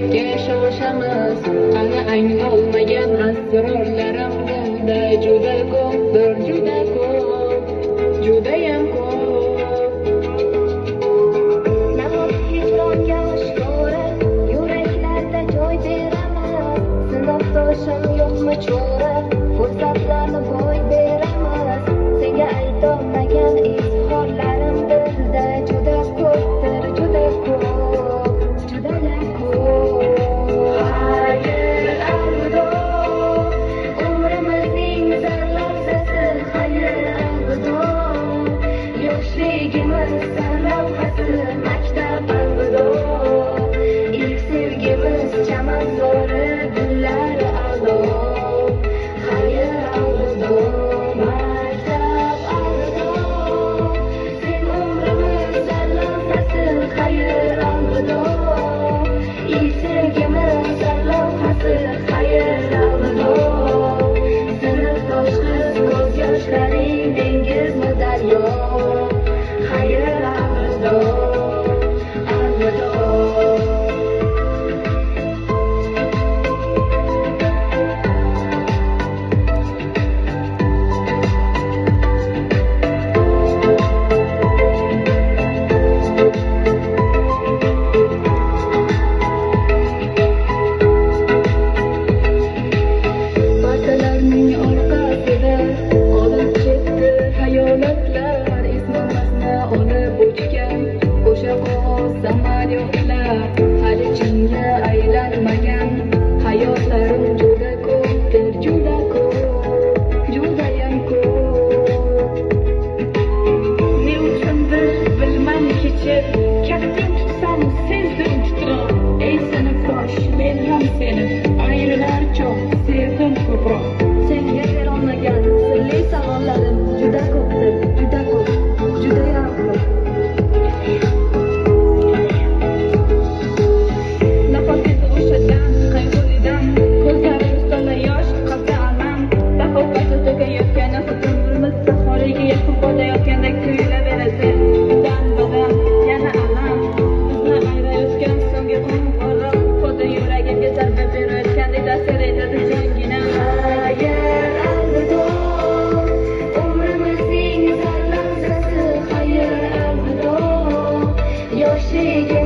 hayotga shoshamiz. Hali anglolmagan asrorlarim bunda juda ko'pdir, juda ko'p, judayam ko'p. Nahot hijronga oshkora yuraklarda joy beramiz. Sinfdoshim yo'qmi cho'ra, fursatlarni boy beramiz. Senga aytolmagan izhorlarim dilda juda ko'pdir, juda ko'p, judayam ko'p. Xayr alvido, umrimizning zarlavzasi. Xayr alvido, yoshligimiz sarlavhasi. Maktab alvido, ilk sevgimiz chamanzori, gullari a'lo. Xayr alvido, maktab alvido, sen umrimiz sarlavhasi. Xayr alvido, ilk sevgimiz sarlavhasi. Xayr alvido, sinfdosh qiz ko'z yoshlaring dengizmi daryo. Xayr alvido, alvido. Partalarning orqasida qolib ketdi hayolotlar. Ismimizni olib uchgan o'sha qog'oz samolyotlar. Hali chinga aylanmagan hayotlarim juda ko'pdir, juda ko'p, judayam ko'p. Ne uchundir bilmam kechib, kafting tutsam sezdim titroq. Ey sinfdosh, men ham seni ayrilar choq sevdim ko'proq. Senga berolmagan sirli savollarim juda ko'pdir, juda ko'p, judayam ko'p. Nafas edi o'shadan, qayg'ulidan, ko'zlarim to'la yosh, qalbda alam. Saxovatda to'kayotgan umrimiz sahoriga yaqin borayotgandek tuyulaveradi. Dan-badan yana alam, bizni ayrayotgan so'nggi qo'ng'iroq. Xuddi yuragimga zarba berayotgandek ta'sir etadi jangina. Xayr alvido, umrimizning sarlavzasi. Xayr alvido, yoshligimiz